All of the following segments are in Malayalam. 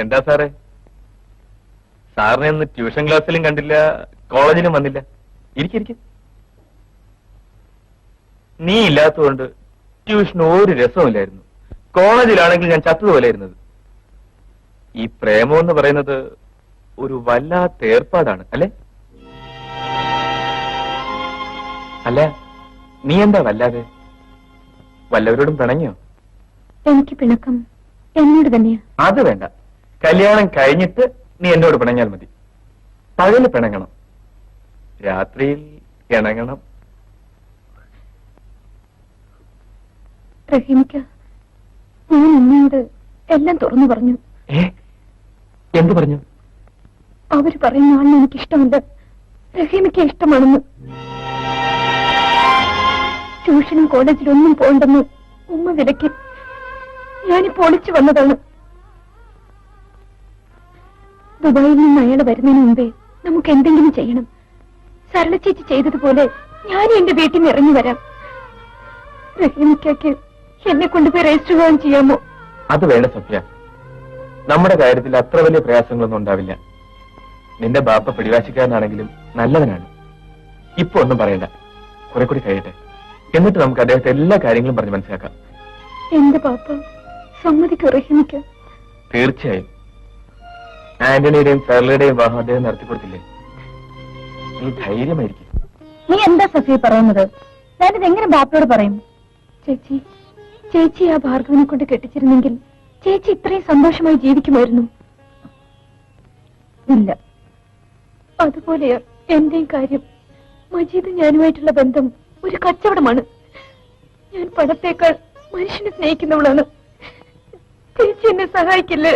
എന്താ സാറേ, സാറിനെ ഒന്ന് ട്യൂഷൻ ക്ലാസ്സിലും കണ്ടില്ല, കോളേജിലും വന്നില്ല. ഇരിക്കും. നീ ഇല്ലാത്തതുകൊണ്ട് ട്യൂഷന് ഒരു രസമില്ലായിരുന്നു. കോളേജിലാണെങ്കിൽ ഞാൻ ചത്തതുപോലെയായിരുന്നത്. ഈ പ്രേമം എന്ന് പറയുന്നത് ഒരു വല്ലാത്ത ഏർപ്പാടാണ് അല്ലെ? അല്ല, നീ എന്താ വല്ലാതെ? വല്ലവരോടും പിണങ്ങിയോ? എനിക്ക് പിണക്കം എന്നോട് തന്നെയാ. അത് വേണ്ട, കല്യാണം കഴിഞ്ഞിട്ട് നീ എന്നോട് പിണങ്ങിയാൽ മതി. പകല് പിണങ്ങണം, രാത്രിയിൽ ഇണങ്ങണം. റഹീമിക്ക, ഞാൻ എന്നോട് എല്ലാം തുറന്നു പറഞ്ഞു. എന്തു പറഞ്ഞു? അവര് പറയുന്ന ആളിനെ എനിക്കിഷ്ടമുണ്ട്, റഹീമിക്ക ഇഷ്ടമാണെന്ന്. ട്യൂഷനും കോളേജിലൊന്നും പോണ്ടെന്ന് ഉമ്മ വിലക്കി. ഞാനിപ്പോ ഒളിച്ചു വന്നതാണ്. ദുബായിൽ നിന്ന് അയാൾ വരുന്നതിന് മുമ്പേ നമുക്ക് എന്തെങ്കിലും ചെയ്യണം. സരള ചേച്ചി ചെയ്തതുപോലെ ഞാനും എന്റെ വീട്ടിൽ നിന്ന് ഇറങ്ങി വരാം. റഹീമിക്കയ്ക്ക് എന്നെ കൊണ്ടുപോയി രജിസ്റ്റർ ചെയ്യാൻ ചെയ്യാമോ? അത് വേണ്ട സഫ്യ, നമ്മുടെ കാര്യത്തിൽ അത്ര വലിയ പ്രയാസങ്ങളൊന്നും ഉണ്ടാവില്ല. നിന്റെ ബാപ്പ പിടിവാശിക്കാരനാണെങ്കിലും നല്ലവനാണ്. ഇപ്പൊ ഒന്നും പറയണ്ട, കുറെ കൂടി കഴിയട്ടെ, എന്നിട്ട് നമുക്ക് അദ്ദേഹത്തെ എല്ലാ കാര്യങ്ങളും പറഞ്ഞ് മനസ്സിലാക്കാം. എന്റെ ബാപ്പ സമ്മതിക്കോ റഹീമിക്ക? തീർച്ചയായും. ആന്റണിയുടെയും സരളയുടെയും വിവാഹം അദ്ദേഹം നടത്തിക്കൊടുത്തില്ലേ? നീ ധൈര്യമായിരിക്കും. നീ എന്താ സഫിയ പറയുന്നത്? ഞാനിത് എങ്ങനെ ബാപ്പയോട് പറയും? ചേച്ചി ആ ഭാർഗവനെ കൊണ്ട് കെട്ടിച്ചിരുന്നെങ്കിൽ ചേച്ചി ഇത്രയും സന്തോഷമായി ജീവിക്കുമായിരുന്നു. ഇല്ല, അതുപോലെയാ എന്റെയും കാര്യം. മജീദ് ഞാനുമായിട്ടുള്ള ബന്ധം ഒരു കച്ചവടമാണ്. ഞാൻ പണത്തേക്കാൾ മനുഷ്യനെ സ്നേഹിക്കുന്നവളാണ്. ചേച്ചി എന്നെ സഹായിക്കില്ലേ?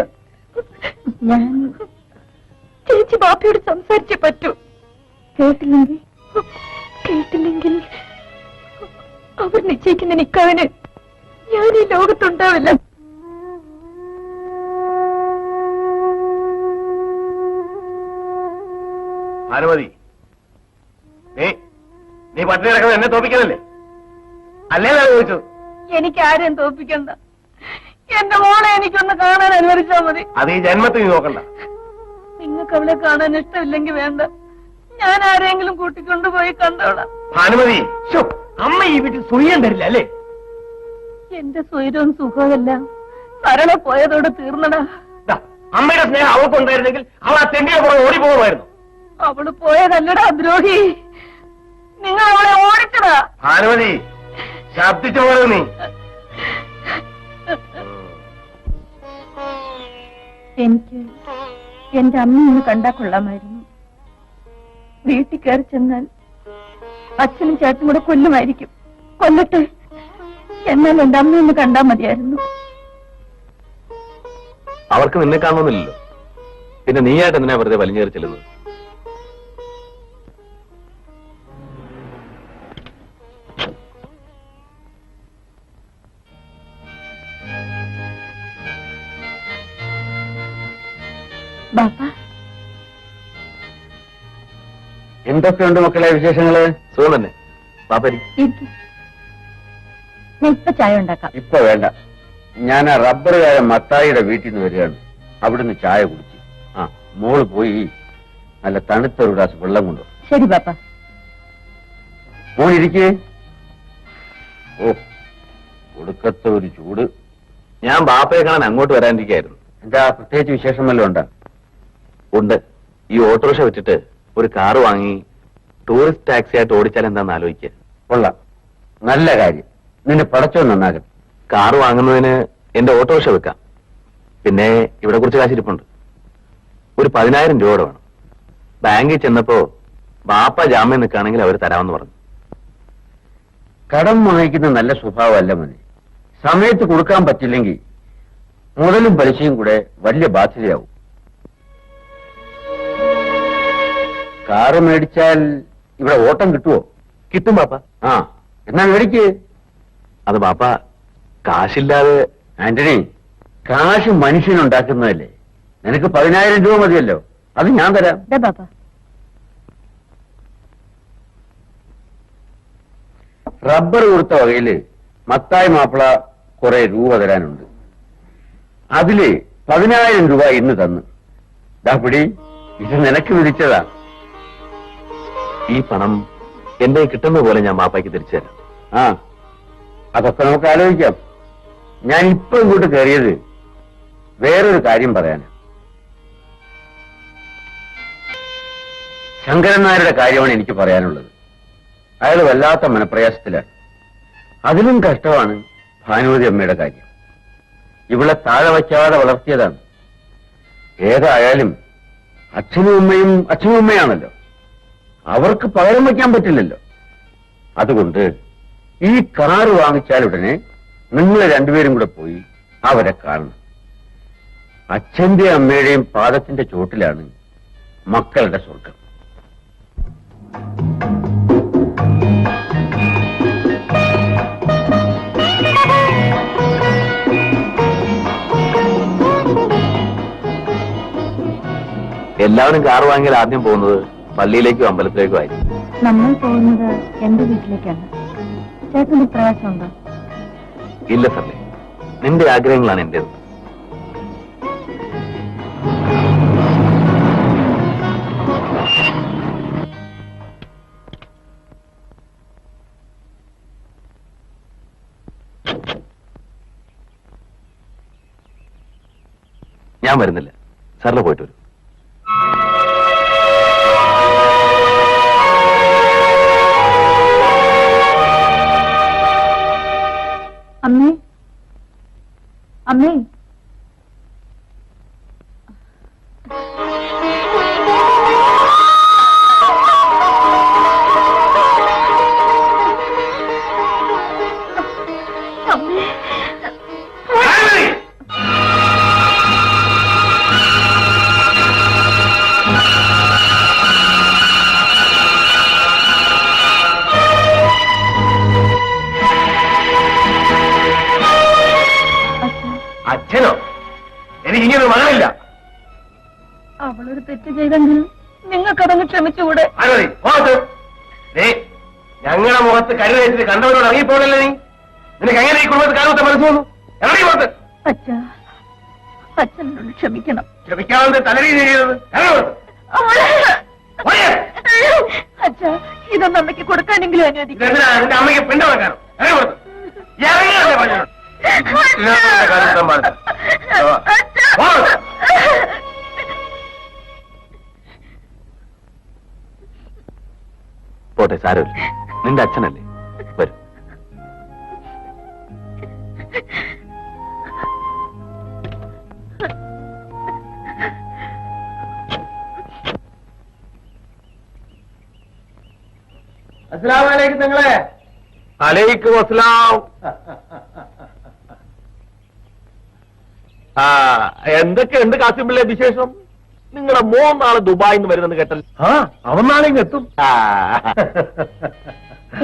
ചേച്ചി ബാപ്പയോട് സംസാരിച്ചേ പറ്റൂ. കേട്ടില്ലെങ്കിൽ അവർ നിശ്ചയിക്കുന്ന നിക്കാവിന് ഞാൻ ഈ ലോകത്തുണ്ടാവില്ല. ഭാനുമതി, നീ പട്ടിണി കിടക്കുന്നത് എന്നെ തോപ്പിക്കാനല്ലേ? അല്ലേ ചോദിച്ചു? എനിക്ക് ആരെയും തോപ്പിക്കണ്ട. എന്റെ മോളെ എനിക്കൊന്ന് കാണാൻ അനുവദിച്ചാൽ മതി. അത് ഈ ജന്മത്തിൽ നീ നോക്കണ്ട. നിങ്ങൾക്ക് അവളെ കാണാൻ ഇഷ്ടമില്ലെങ്കിൽ വേണ്ട, ഞാൻ ആരെങ്കിലും കൂട്ടിക്കൊണ്ടുപോയി കണ്ടോളാം. ഭാനുമതി, അമ്മ ഈ വീട്ടിൽ സുഖം തരില്ല അല്ലേ? എന്റെ സ്വൈരവും സുഖമല്ല സരള പോയതോടെ തീർന്നടാ. അമ്മയുടെ സ്നേഹം അവൾക്കുണ്ടായിരുന്നെങ്കിൽ അവൾ ആ തെണ്ടിയെ പുറകെ ഓടിപ്പോകുമായിരുന്നു. അവള് പോയതല്ലടാ ദ്രോഹി, നിങ്ങൾ അവളെ ഓടിച്ചടാ. ഭാനുമതി, ശബ്ദിച്ചു പോയത് നീ. എനിക്ക് എന്റെ അമ്മയൊന്ന് കണ്ടാ കൊള്ളാമായിരുന്നു. വീട്ടിൽ കയറി ചെന്നാൽ അച്ഛനും ചേട്ടനും കൂടെ കൊല്ലുമായിരിക്കും. കൊല്ലട്ടെ, എന്നാൽ എന്റെ അമ്മയൊന്ന് കണ്ടാ മതിയായിരുന്നു. അവർക്ക് നിന്നെ കാണുന്നില്ലല്ലോ, പിന്നെ നീയായിട്ട് എന്തിനാ വെറുതെ വലിഞ്ഞേറി ചെല്ലുന്നത്? ബാപ്പാ, എന്തൊക്കെയുണ്ട് മക്കളെ വിശേഷങ്ങള്? സുഖം തന്നെ. പാപ്പരി, ഞാൻ ഇപ്പൊ ചായ ഉണ്ടാക്കാം. ഇപ്പൊ വേണ്ട, ഞാൻ ആ റബ്ബറുകാരൻ മത്തായിയുടെ വീട്ടിൽ നിന്ന് വരികയാണ്. അവിടുന്ന് ചായ കുടിച്ച് മോള് പോയി നല്ല തണുത്ത ഒരു ഗ്ലാസ് വെള്ളം കൊണ്ടു. ശരി ബാപ്പ. മോളിരിക്കേ. ഓ, ഒടുക്കത്തെ ഒരു ചൂട്. ഞാൻ ബാപ്പയെ കാണാൻ അങ്ങോട്ട് വരാനിരിക്കായിരുന്നു. എന്താ പ്രത്യേകിച്ച് വിശേഷം വല്ലതും ഉണ്ടാ? ഉണ്ട്. ഈ ഓട്ടോറിക്ഷ വെച്ചിട്ട് ഒരു കാറ് വാങ്ങി ടൂറിസ്റ്റ് ടാക്സി ആയിട്ട് ഓടിച്ചാൽ എന്താന്ന് ആലോചിക്കുക. കൊള്ളാം, നല്ല കാര്യം. നിന്നെ പടച്ചോ നന്നാകട്ടെ. കാറ് വാങ്ങുന്നതിന് എന്റെ ഓട്ടോറിക്ഷ വെക്കാം. പിന്നെ ഇവിടെ കുറച്ച് കാശിരിപ്പുണ്ട്. ഒരു 10,000 രൂപ വേണം. ബാങ്കിൽ ചെന്നപ്പോ ബാപ്പ ജാമ്യം നിൽക്കുകയാണെങ്കിൽ അവർ തരാമെന്ന് പറഞ്ഞു. കടം വാങ്ങിക്കുന്ന നല്ല സ്വഭാവമല്ല മതി. സമയത്ത് കൊടുക്കാൻ പറ്റില്ലെങ്കിൽ മുതലും പലിശയും കൂടെ വലിയ ബാധ്യതയാവും. കാറ് മേടിച്ചാൽ ഇവിടെ ഓട്ടം കിട്ടുമോ? കിട്ടും ബാപ്പ. എന്നാ മേടിക്ക്. അത് ബാപ്പ, കാശില്ലാതെ. ആന്റണി, കാശ് മനുഷ്യനുണ്ടാക്കുന്നതല്ലേ. നിനക്ക് 10,000 രൂപ മതിയല്ലോ, അത് ഞാൻ തരാം. ബാപ്പ, റബ്ബർ കൊടുത്ത വകയില് മത്തായി മാപ്പിള കുറെ രൂപ തരാനുണ്ട്. അതില് 10,000 രൂപ ഇന്ന് തന്നു. പിടി, ഇത് നിനക്ക് വിധിച്ചതാ. ഈ പണം എന്റെ കിട്ടുന്ന പോലെ ഞാൻ ബാപ്പായ്ക്ക് തിരിച്ചു തരാം. ആ, അതൊക്കെ നമുക്ക് ആലോചിക്കാം. ഞാൻ ഇപ്പൊ ഇങ്ങോട്ട് കയറിയത് വേറൊരു കാര്യം പറയാനാ. ശങ്കരൻ നായരുടെ കാര്യമാണ് എനിക്ക് പറയാനുള്ളത്. അയാൾ വല്ലാത്ത മനപ്രയാസത്തിലാണ്. അതിലും കഷ്ടമാണ് ഭാനുമതി അമ്മയുടെ കാര്യം. ഇവളെ താഴെ വയ്ക്കാതെ വളർത്തിയതാണ്. ഏതായാലും അച്ഛനും അമ്മയാണല്ലോ. അവർക്ക് പകരം വയ്ക്കാൻ പറ്റില്ലല്ലോ. അതുകൊണ്ട് ഈ കാറ് വാങ്ങിച്ചാൽ ഉടനെ നിങ്ങൾ രണ്ടുപേരും കൂടെ പോയി അവരെ കാണണം. അച്ഛന്റെ അമ്മയുടെയും പാദത്തിന്റെ ചോട്ടിലാണ് മക്കളുടെ സ്വർഗം. എല്ലാവരും കാർ വാങ്ങിയാൽ ആദ്യം പോകുന്നത് പള്ളിയിലേക്കും അമ്പലത്തിലേക്കും ആയിരിക്കും. നമ്മൾ പോകുന്നത് എന്റെ വീട്ടിലേക്കാണ്. ചേട്ടന് പ്രയാസമുണ്ടോ? ഇല്ല സല്ലേ, നിന്റെ ആഗ്രഹങ്ങളാണ് എന്റേത്. ഞാൻ വരുന്നില്ല, സാറിന് പോയിട്ട് വരും. അമ്മേ, അമ്മേ, അച്ഛനോ? എനിക്കിങ്ങനൊരു മകനില്ല. അവളൊരു തെറ്റ് ചെയ്തെങ്കിൽ നിങ്ങൾക്കതങ്ങ് ക്ഷമിച്ചുകൂടെ? ഞങ്ങളുടെ മുഖത്ത് കരുതേറ്റിട്ട് കണ്ടവരോട് ഇറങ്ങിപ്പോണല്ലേ നീ? നിനക്ക് എങ്ങനെ ഈ കുടുംബത്തിൽ കാണാത്ത മനസ്സ് വന്നു? ഇറങ്ങി പുറത്ത്. അച്ഛാ, അച്ഛനോട് ക്ഷമിക്കണം. ക്ഷമിക്കാതെ തലരീ ചെയ്തത്. അച്ഛാ, ഇതൊന്നും അമ്മയ്ക്ക് കൊടുക്കാനെങ്കിലും അനുവദിക്കും. എന്റെ അമ്മയ്ക്ക് പിണ്ടം വെക്കാനോ? ഇറങ്ങി പുറത്ത്. ഇറങ്ങിയല്ലേ പറഞ്ഞു. പോട്ടെ, സാരമില്ല. നിന്റെ അച്ഛനല്ലേ, വരും. അസ്സലാമു അലൈക്കും നിങ്ങളെ. അലൈക്കും അസ്സലാം. എന്തൊക്കെയുണ്ട് കാസിമിലെ വിശേഷം? നിങ്ങളുടെ മോൻ നാളെ ദുബായിൽ നിന്ന് വരുന്നെന്ന് കേട്ടല്ലോ. അവൻ നാളെ എത്തും.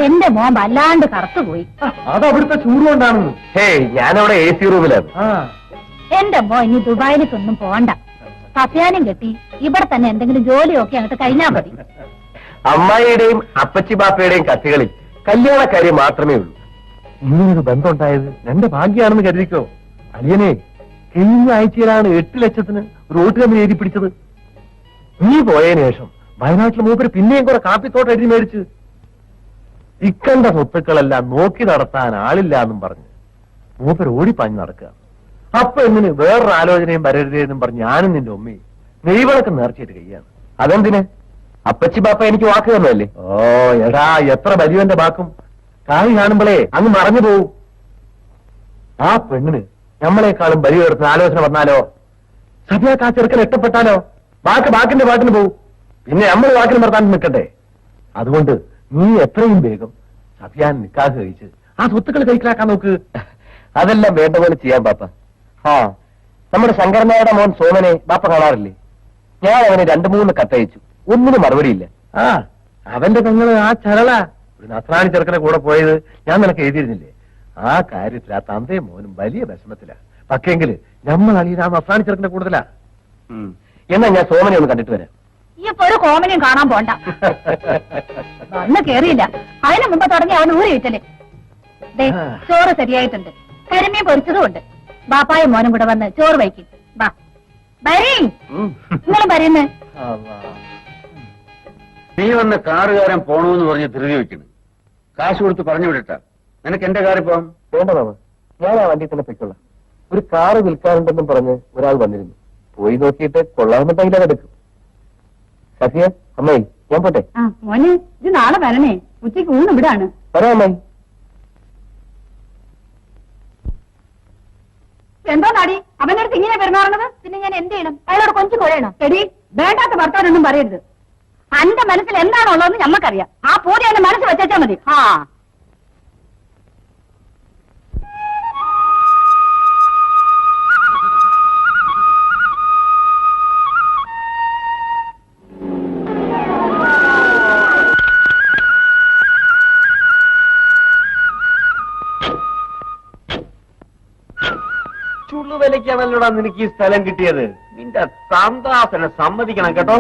എന്റെ മോൻ വല്ലാണ്ട് കറുത്തുപോയി. അത് അവിടുത്തെ ചൂട് കൊണ്ടാണെന്ന്. ഞാനവിടെ AC റൂമിലാണ്. എന്റെ മോൻ ഇനി ദുബായിലേക്കൊന്നും പോണ്ട. സഫ്യാനും കെട്ടി ഇവിടെ തന്നെ എന്തെങ്കിലും ജോലിയൊക്കെ അങ്ങോട്ട് കഴിഞ്ഞാൽ മതി. അമ്മായിയുടെയും അപ്പച്ചി ബാപ്പയുടെയും കത്തുകളിൽ കല്യാണക്കാര്യം മാത്രമേ ഉള്ളൂ. ഇങ്ങനൊരു ബന്ധമുണ്ടായത് എന്റെ ഭാഗ്യാണെന്ന് കരുതിക്കോ. അലിയനെ, കഴിഞ്ഞ ആഴ്ചയിലാണ് 8 ലക്ഷത്തിന് റോട്ട് കമ്പനി എഴുതി പിടിച്ചത്. നീ പോയതിനു ശേഷം വയനാട്ടിലെ മൂപ്പര് പിന്നെയും കുറെ കാപ്പിത്തോട്ടം എഴുതി മേടിച്ച് ഇക്കണ്ട സ്വത്തുക്കളെല്ലാം നോക്കി നടത്താൻ ആളില്ല എന്നും പറഞ്ഞ് മൂപ്പര് ഓടിപ്പാഞ്ഞ് നടക്കുക. അപ്പൊ എങ്ങനെ വേറൊരു ആലോചനയും വരരുതേന്നും പറഞ്ഞ് ഞാനും നിന്റെ ഉമ്മയും നെയ്വിളക്ക് നേർച്ചയായിട്ട് കഴിയാണ്. അതെന്തിന്? അപ്പച്ചി ബാപ്പ എനിക്ക് വാക്ക് തന്നല്ലേ. ഓ എടാ, എത്ര വലിയവന്റെ വാക്കും കായ് കാണുമ്പോഴേ അങ്ങ് മറഞ്ഞു പോവും. ആ പെണ്ണിന് നമ്മളെക്കാളും വലിയൊരു ആലോചന വന്നാലോ? സഭയൊക്കെ ആ ചെറുക്കൻ ഇഷ്ടപ്പെട്ടാലോ? ബാക്കിന്റെ പാട്ടിന് പോവും. പിന്നെ നമ്മൾ വാക്കിന് നിർത്താൻ നിൽക്കട്ടെ. അതുകൊണ്ട് നീ എത്രയും വേഗം സഫിയാൻ നിക്കാഹ് കഴിച്ച് ആ സ്വത്തുക്കൾ കൈക്കലാക്കാൻ നോക്ക്. അതെല്ലാം വേണ്ട പോലെ ചെയ്യാൻ ബാപ്പ. നമ്മുടെ ശങ്കരനായുടെ മോൻ സോമനെ ബാപ്പ കാണാറില്ലേ? ഞാൻ അവന് 2-3 കത്തയച്ചു. ഒന്നിനും മറുപടിയില്ല. അവന്റെ പെങ്ങള് ആ ചരള ഒരു നസ്രാണി ചെറുക്കനെ കൂടെ പോയത് ഞാൻ നിനക്ക് എഴുതിയിരുന്നില്ലേ? ആ കാര്യത്തിൽ ആ തന്തയും മോനും വലിയ വിഷമത്തിലാ. പക്ഷേങ്കില് നമ്മൾ അളിയത് ആ നസ്രാണി ചെറുക്കന്റെ കൂടുതലാ. എന്നാ ഞാൻ സോമനെ ഒന്ന് കണ്ടിട്ട് വരാം. ഈ ഇപ്പൊ ഒരു കോമനെയും കാണാൻ പോണ്ട. വന്ന് കേറിയില്ല, അതിനു മുമ്പ് തുടങ്ങി അവൻ ഊരി വിറ്റല്ലേ. ചോറ് ശരിയായിട്ടുണ്ട്, കരിമീൻ പൊരിച്ചതും ഉണ്ട്. ബാപ്പായും മോനും കൂടെ വന്ന് ചോറ് വയ്ക്കും. വാ. നിങ്ങളും പറയുന്നേ നീ വന്ന കാറുകാരൻ പോണമെന്ന് പറഞ്ഞ് ധൃതി വെക്കുന്നു. കാശ് കൊടുത്ത് പറഞ്ഞു വിടട്ട. നിനക്ക് എന്റെ കാറിൽ പോവാം. വേണ്ട മാമ, ഞാൻ ആ വണ്ടി തന്നെ പൊയ്ക്കൊള്ളാം. ഒരു കാറ് വിൽക്കാറുണ്ടെന്നും പറഞ്ഞ് ഒരാൾ വന്നിരുന്നു. പോയി നോക്കിയിട്ട് കൊള്ളാവുന്നുണ്ടെങ്കിൽ അതെടുക്കും. സഫിയ, അമ്മായി, ഞാൻ പോട്ടെ. മോനെ ഇത് നാളെ വരണേ. ഉച്ചയ്ക്ക് ഊണ് ഇവിടാണ്. പറയാം അമ്മായി. എന്തോ നാടി അവന്റെ അടുത്ത് ഇങ്ങനെ പെരുമാറുന്നത്? പിന്നെ ഞാൻ എന്ത് ചെയ്യണം? അയാളോട് കൊഞ്ചു കൊഴയണം? എടി, വേണ്ടാത്ത ഭർത്താവൊന്നും പറയരുത്. അന്റെ മനസ്സിൽ എന്താണോ ഉള്ളതെന്ന് ഞമ്മക്കറിയാം. ആ പൂരി എന്റെ മനസ്സ് വെച്ചാ മതി. ആ ചുള്ളുവിലക്കാണല്ലോടാ നിനക്ക് ഈ സ്ഥലം കിട്ടിയത്. നിന്റെ സാന്താസനെ സമ്മതിക്കണം കേട്ടോ.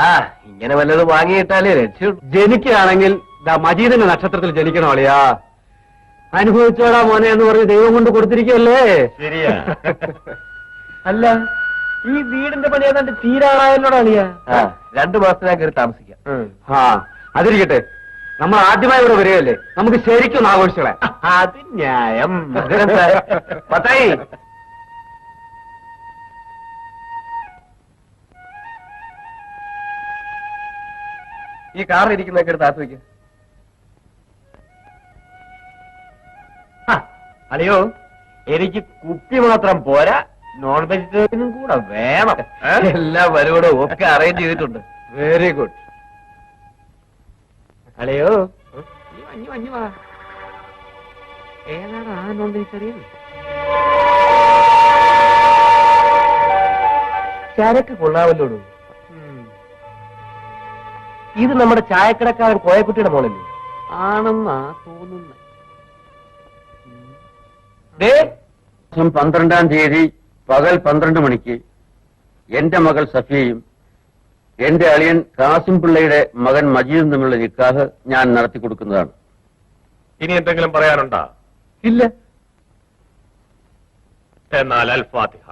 ആ, ഇങ്ങനെ വല്ലതും വാങ്ങിയിട്ടാലേ രക്ഷ. ജനിക്കുകയാണെങ്കിൽ മജീദിന്റെ നക്ഷത്രത്തിൽ ജനിക്കണോ അളിയാ? അനുഭവിച്ചോടാ മോനെ എന്ന് പറഞ്ഞ് ദൈവം കൊണ്ട് കൊടുത്തിരിക്കുകയല്ലേ. ശരിയാ. അല്ല, ഈ വീടിന്റെ പണി ഏതാണ്ട് തീരാറായല്ലോടാ അളിയാ? 2 മാസത്തിനാ കയറി താമസിക്കാം. ആ, അതിരിക്കട്ടെ. നമ്മൾ ആദ്യമായി ഇവിടെ വരികയല്ലേ, നമുക്ക് ശരിക്കും ആഘോഷിച്ചോളെ. അത് ന്യായം. പത്തായി, ഈ കാറിൽ ഇരിക്കുന്നൊക്കെ എടുത്ത് ആസ്വദിക്ക. അളിയോ, എനിക്ക് കുപ്പി മാത്രം പോരാ, നോൺ വെജിറ്റേറിയനും കൂടെ വേണം. എല്ലാ വരവോടും ഒക്കെ അറേഞ്ച് ചെയ്തിട്ടുണ്ട്. Very good. അളിയോ, ഏതാണ് ആ നോൺ വെജിറ്റേറിയൻ? ചരക്ക് കൊള്ളാവല്ലോടൂ. ഇത് നമ്മുടെ ചായക്കടക്കാരൻ കോയക്കുട്ടിയുടെ മോളല്ലേ? ആണെന്നാ തോന്നുന്നത്. 12-ാം തീയതി പകൽ 12 മണിക്ക് എന്റെ മകൾ സഫിയയും എന്റെ അളിയൻ കാസിം പിള്ളയുടെ മകൻ മജീദും തമ്മിലുള്ള നിക്കാഹ് ഞാൻ നടത്തി കൊടുക്കുന്നതാണ്. ഇനി എന്തെങ്കിലും പറയാനുണ്ടോ? ഇല്ല. എന്നാൽ അൽ ഫാത്തിഹ.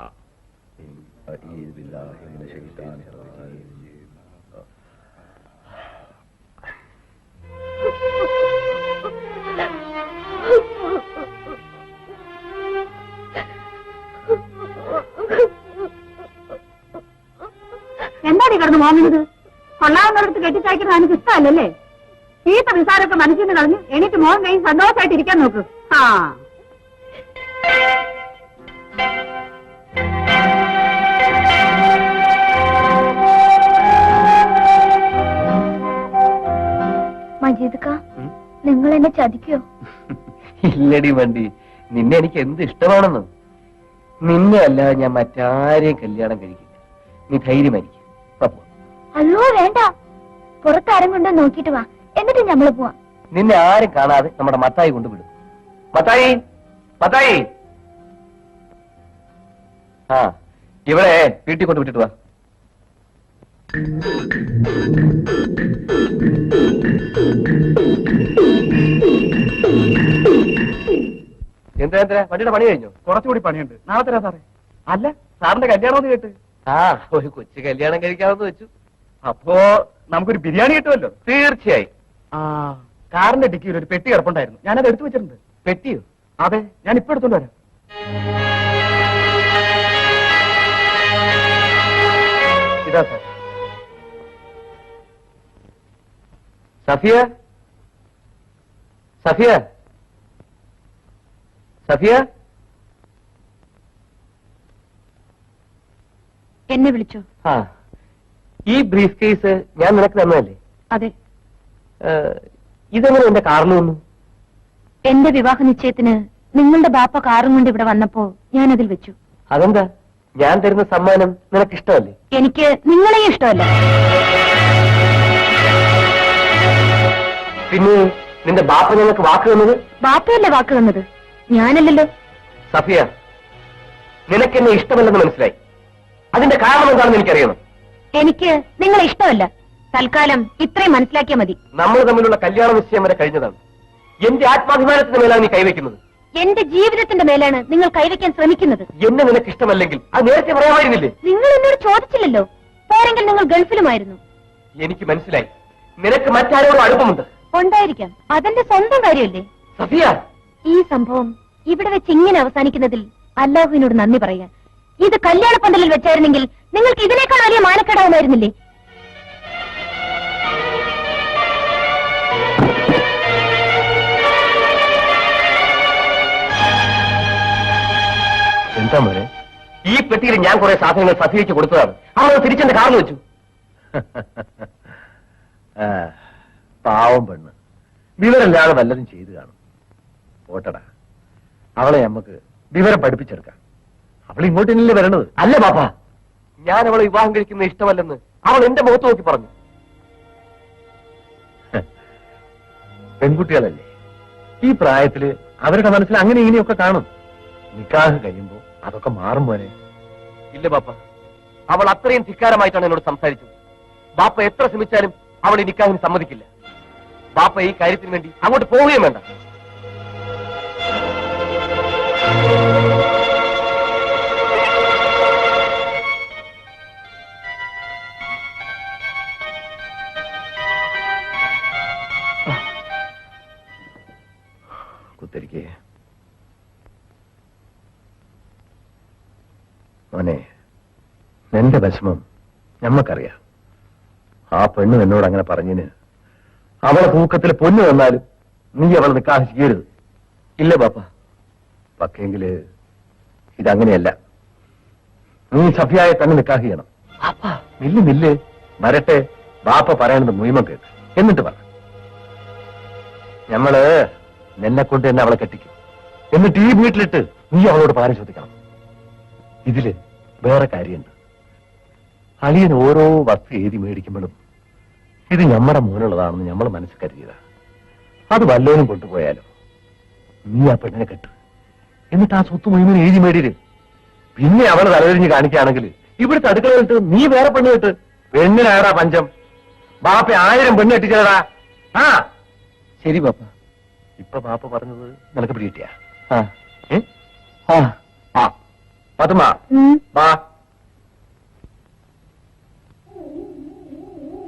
എന്താണ് കിടന്ന് മോങ്ങുന്നത്? കൊള്ളാവുന്നിടത്ത് കെട്ടിച്ചയക്കുന്നത് എനിക്ക് ഇഷ്ടമല്ലല്ലേ? ചീത്ത വിസാരമൊക്കെ മനസ്സിൽ നിന്ന് കളഞ്ഞ് എനിക്ക് മോൻ കഴിഞ്ഞ് സന്തോഷമായിട്ട് ഇരിക്കാൻ നോക്ക്. ആ മജീദ്ക്ക, നിങ്ങൾ എന്നെ ചതിക്കോ? ഇല്ലടി വണ്ടി, നിന്നെ എനിക്ക് എന്ത് ഇഷ്ടമാണെന്ന്. നിന്നെ അല്ല ഞാൻ മറ്റാരെയും കല്യാണം കഴിക്കില്ല. നീ ധൈര്യമായിരിക്കും. അല്ലോ വേണ്ട, പുറത്താരം കൊണ്ട് നോക്കിട്ട് വാ, എന്നിട്ട് ഞമ്മള് പോവാം. നിന്നെ ആരും കാണാതെ നമ്മുടെ മത്തായി കൊണ്ടുവിടും. മത്തായി, മത്തായി. ആ, ഇവിടെ വീട്ടിൽ കൊണ്ട് വിട്ടിട്ട് വാ. എന്താ വണ്ടിയുടെ പണി കഴിഞ്ഞു? കുറച്ചുകൂടി പണിയുണ്ട്. നാളെ തരാം സാറേ. അല്ല, സാറിന്റെ കല്യാണം കേട്ട്. ആ, ഒരു കൊച്ചു കല്യാണം കഴിക്കാമെന്ന് വെച്ചു. അപ്പോ നമുക്കൊരു ബിരിയാണി കിട്ടുമല്ലോ. തീർച്ചയായും. ആ, കാറിന്റെ ഡിക്കിയിൽ ഒരു പെട്ടി കിടപ്പുണ്ടായിരുന്നു, ഞാനത് എടുത്തു വെച്ചിട്ടുണ്ട്. പെട്ടിയോ? അതെ, ഞാൻ ഇപ്പൊ എടുത്തോണ്ട് വരാം. ഇതാ സാർ. സഫിയ, സഫിയ, സഫിയ. എന്നെ വിളിച്ചോ? ആ, ഈ ബ്രീഫ് കേസ് ഞാൻ നിനക്ക് തന്നതല്ലേ? അതെ. ഇതെങ്ങനെ എന്റെ കാറിൽ വന്നു? എന്റെ വിവാഹ നിശ്ചയത്തിന് നിങ്ങളുടെ ബാപ്പ കാറും കൊണ്ട് ഇവിടെ വന്നപ്പോ ഞാൻ അതിൽ വെച്ചു. അതെന്താ? ഞാൻ തരുന്ന സമ്മാനം നിനക്ക് ഇഷ്ടമല്ലേ? എനിക്ക് നിങ്ങളെയും ഇഷ്ടമല്ല. പിന്നെ നിന്റെ ബാപ്പ നിനക്ക് വാക്ക് തന്നത്? ബാപ്പയല്ലേ വാക്ക് തന്നത്, ഞാനല്ലല്ലോ. സഫിയ, നിനക്കെന്നെ ഇഷ്ടമല്ലെന്ന് മനസ്സിലായി. അതിന്റെ കാരണം എന്താണെന്ന് എനിക്കറിയണം. എനിക്ക് നിങ്ങളെ ഇഷ്ടമല്ല. തൽക്കാലം ഇത്രയും മനസ്സിലാക്കിയാൽ മതി. നമ്മൾ തമ്മിലുള്ള കല്യാണ നിശ്ചയം വരെ കഴിഞ്ഞതാണ്. എന്റെ ആത്മാഭിമാനത്തിന് മേലാണ് നീ കൈവയ്ക്കുന്നത്. എന്റെ ജീവിതത്തിന്റെ മേലാണ് നിങ്ങൾ കൈവയ്ക്കാൻ ശ്രമിക്കുന്നത്. എന്നെ നിനക്ക് ഇഷ്ടമല്ലെങ്കിൽ അത് നേരത്തെ പറയാമായിരുന്നില്ലേ? നിങ്ങൾ എന്നോട് ചോദിച്ചില്ലല്ലോ. പോരെങ്കിൽ നിങ്ങൾ ഗൾഫിലുമായിരുന്നു. എനിക്ക് മനസ്സിലായി, നിനക്ക് മറ്റാരോടും അടുപ്പമുണ്ട്. ഉണ്ടായിരിക്കാം, അതെന്റെ സ്വന്തം കാര്യമല്ലേ. സഫിയ, ഈ സംഭവം ഇവിടെ വെച്ച് ഇങ്ങനെ അവസാനിക്കുന്നതിൽ അല്ലാഹുവിനോട് നന്ദി പറയാൻ. ഇത് കല്യാണ പന്തലിൽ വെച്ചായിരുന്നെങ്കിൽ നിങ്ങൾക്ക് ഇതിനേക്കാൾ വലിയ മാനക്കേടാവുമായിരുന്നില്ലേ? എന്താ മോനെ? ഈ പെട്ടിയിൽ ഞാൻ കുറെ സാധനങ്ങൾ സഫിയയ്ക്ക് കൊടുത്തതാണ്. അവൾ തിരിച്ചെന്റെ കാറിൽ വെച്ചു. ആ, പാവം പെണ്ണ് വിവരമില്ലാതെ വല്ലതും ചെയ്തു കാണും. ഓട്ടടാ, അവളെ നമുക്ക് വിവരം പഠിപ്പിച്ചെടുക്കാം. അവൾ ഇങ്ങോട്ട് തന്നെയല്ലേ വരണത്? അല്ല ബാപ്പ, ഞാൻ അവളെ വിവാഹം കഴിക്കുന്ന ഇഷ്ടമല്ലെന്ന് അവൾ എന്റെ മുഖത്ത് നോക്കി പറഞ്ഞു. പെൺകുട്ടികളല്ലേ, ഈ പ്രായത്തില് അവരുടെ മനസ്സിൽ അങ്ങനെ ഇങ്ങനെയൊക്കെ കാണും. നിക്കാഹ് കഴിയുമ്പോ അതൊക്കെ മാറും പോലെ. ഇല്ല ബാപ്പ, അവൾ അത്രയും ധിക്കാരമായിട്ടാണ് എന്നോട് സംസാരിച്ചത്. ബാപ്പ എത്ര ശ്രമിച്ചാലും അവൾ ഈ നിക്കാഹിന് സമ്മതിക്കില്ല. ബാപ്പ ഈ കാര്യത്തിന് വേണ്ടി അങ്ങോട്ട് പോവുകയും വേണ്ട. കുത്തിരിക്കേ മോനെ, നിന്റെ വിഷമം ഞമ്മക്കറിയാം. ആ പെണ്ണ് എന്നോട് അങ്ങനെ പറഞ്ഞതിന് അവളെ തൂക്കത്തിൽ പൊന്നു വന്നാലും നീ അവളെ നിക്കാഹ് ചെയ്യരുത്. ഇല്ല ബാപ്പ. പക്ഷേങ്കില് ഇതങ്ങനെയല്ല. നീ സഫിയായെ തന്നെ നിക്കാഹ് ചെയ്യണം. നില്ല് വരട്ടെ, ബാപ്പ പറയണത് മുഴുവൻ കേട്ട് എന്നിട്ട് പറ. ഞമ്മള് നിന്നെ കൊണ്ട് തന്നെ അവളെ കെട്ടിക്കും. എന്നിട്ട് ഈ വീട്ടിലിട്ട് നീ അവളോട് പാരം ചോദിക്കണം. ഇതില് വേറെ കാര്യമുണ്ട്. അളിയൻ ഓരോ വസ്തു എഴുതി മേടിക്കുമ്പോഴും ഇത് നമ്മുടെ മോനുള്ളതാണെന്ന് നമ്മൾ മനസ്സിൽ കരുതിയതാ. അത് വല്ലോനും കൊണ്ടുപോയാലോ? നീ ആ പെണ്ണിനെ കെട്ട്, എന്നിട്ട് ആ സ്വത്ത് മുഴുവൻ എഴുതി മേടിയിര്. പിന്നെ അവള് തലതിരിഞ്ഞ് കാണിക്കുകയാണെങ്കിൽ ഇവിടുത്തെ അടുക്കളയിട്ട് നീ വേറെ പെണ്ണ് കെട്ട്. പെണ്ണിനായടാ പഞ്ചം. ബാപ്പ 1000 പെണ്ണ് കെട്ടിച്ചേടാ. ആ ശരി ബാപ്പ. ഇപ്പൊ ബാപ്പ പറഞ്ഞത് നിനക്ക് പിടികിട്ടിയാ? ആ പതുമ, വാ.